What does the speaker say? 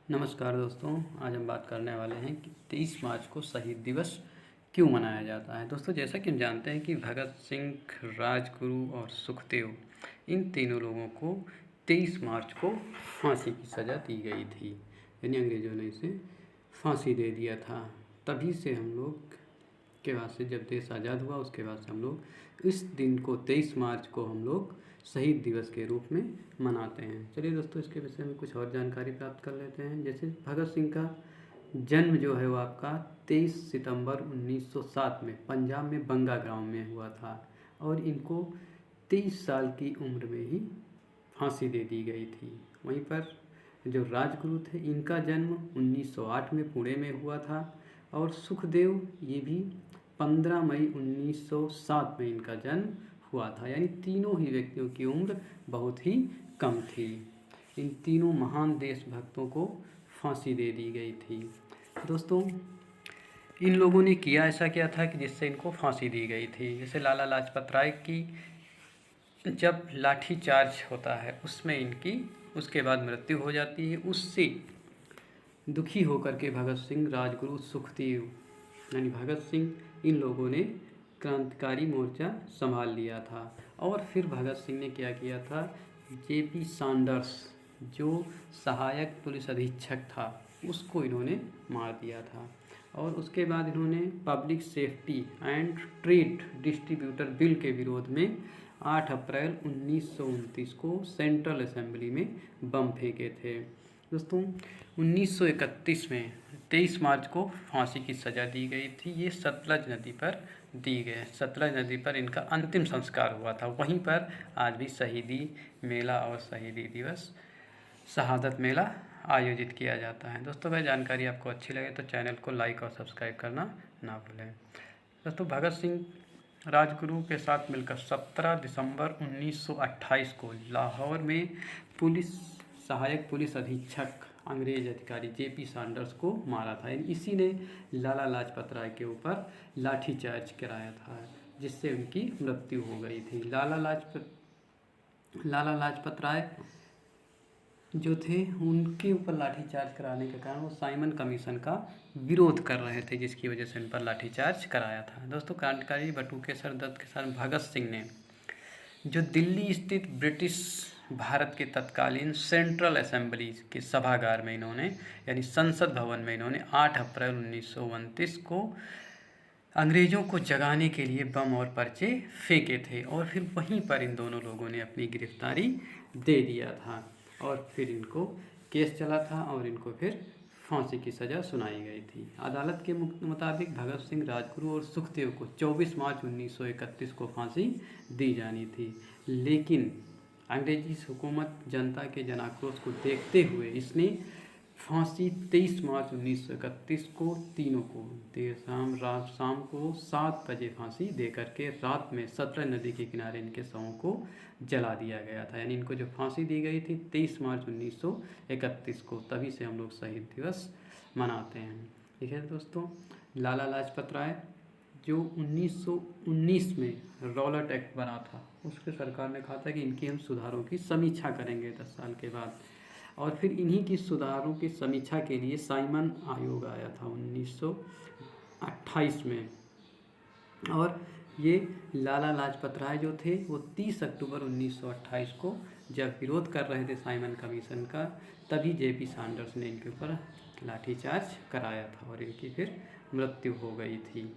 नमस्कार दोस्तों, आज हम बात करने वाले हैं कि 23 मार्च को शहीद दिवस क्यों मनाया जाता है। दोस्तों, जैसा कि हम जानते हैं कि भगत सिंह, राजगुरु और सुखदेव, इन तीनों लोगों को 23 मार्च को फांसी की सज़ा दी गई थी। यानी अंग्रेज़ों ने इसे फांसी दे दिया था। तभी से हम लोग के बाद से जब देश आज़ाद हुआ, उसके बाद से हम लोग इस दिन को 23 मार्च को हम लोग शहीद दिवस के रूप में मनाते हैं। चलिए दोस्तों, इसके विषय में कुछ और जानकारी प्राप्त कर लेते हैं। जैसे भगत सिंह का जन्म जो है वो आपका 23 सितंबर 1907 में पंजाब में बंगा गांव में हुआ था और इनको 23 साल की उम्र में ही फांसी दे दी गई थी। वहीं पर जो राजगुरु थे, इनका जन्म 1908 में पुणे में हुआ था और सुखदेव, ये भी 15 मई 1907 में इनका जन्म हुआ था। यानी तीनों ही व्यक्तियों की उम्र बहुत ही कम थी। इन तीनों महान देशभक्तों को फांसी दे दी गई थी। दोस्तों, इन लोगों ने किया ऐसा क्या था कि जिससे इनको फांसी दी गई थी। जैसे लाला लाजपत राय की जब लाठी चार्ज होता है उसमें इनकी उसके बाद मृत्यु हो जाती है। उससे दुखी होकर के भगत सिंह, राजगुरु, सुखदेव यानी भगत सिंह, इन लोगों ने क्रांतिकारी मोर्चा संभाल लिया था। और फिर भगत सिंह ने क्या किया था, जेपी सैंडर्स जो सहायक पुलिस अधीक्षक था उसको इन्होंने मार दिया था। और उसके बाद इन्होंने public safety and trade distributor bill के विरोध में 8 अप्रैल 1929 को सेंट्रल असेंबली में बम फेंके थे। दोस्तों, 1931 में 23 मार्च को फांसी की सज़ा दी गई थी। ये सतलज नदी पर दी गई। सतलज नदी पर इनका अंतिम संस्कार हुआ था। वहीं पर आज भी शहीदी मेला और शहीदी दिवस, शहादत मेला आयोजित किया जाता है। दोस्तों, वह जानकारी आपको अच्छी लगे तो चैनल को लाइक और सब्सक्राइब करना ना भूलें। दोस्तों, भगत सिंह राजगुरु के साथ मिलकर 17 दिसंबर 1928 को लाहौर में सहायक पुलिस अधीक्षक अंग्रेज अधिकारी जेपी सैंडर्स को मारा था। इसी ने लाला लाजपत राय के ऊपर लाठीचार्ज कराया था, जिससे उनकी मृत्यु हो गई थी। लाला लाजपत राय जो थे, उनके ऊपर लाठीचार्ज कराने के कारण वो साइमन कमीशन का विरोध कर रहे थे, जिसकी वजह से उन पर लाठीचार्ज कराया था। दोस्तों, क्रांतिकारी बटुकेश्वर दत्त के साथ भगत सिंह ने जो दिल्ली स्थित ब्रिटिश भारत के तत्कालीन सेंट्रल असेंबली के सभागार में इन्होंने यानी संसद भवन में इन्होंने 8 अप्रैल 1929 को अंग्रेज़ों को जगाने के लिए बम और पर्चे फेंके थे। और फिर वहीं पर इन दोनों लोगों ने अपनी गिरफ्तारी दे दिया था और फिर इनको केस चला था और इनको फिर फांसी की सज़ा सुनाई गई थी। अदालत के मुताबिक भगत सिंह, राजगुरु और सुखदेव को 24 मार्च 1931 को फांसी दी जानी थी, लेकिन अंग्रेजी हुकूमत जनता के जनाक्रोश को देखते हुए इसने फांसी 23 मार्च 1931 को तीनों को देर शाम को 7 बजे फांसी दे करके रात में सतलज नदी के किनारे इनके शवों को जला दिया गया था। यानी इनको जो फांसी दी गई थी 23 मार्च 1931 को, तभी से हम लोग शहीद दिवस मनाते हैं। ठीक है दोस्तों, लाला लाजपत राय जो 1919 में रॉलेट एक्ट बना था, उसके सरकार ने कहा था कि इनकी हम सुधारों की समीक्षा करेंगे 10 साल के बाद। और फिर इन्हीं की सुधारों की समीक्षा के लिए साइमन आयोग आया था 1928 में। और ये लाला लाजपत राय जो थे वो 30 अक्टूबर 1928 को जब विरोध कर रहे थे साइमन कमीशन का, तभी जेपी सैंडर्स ने इनके ऊपर लाठीचार्ज कराया था और इनकी फिर मृत्यु हो गई थी।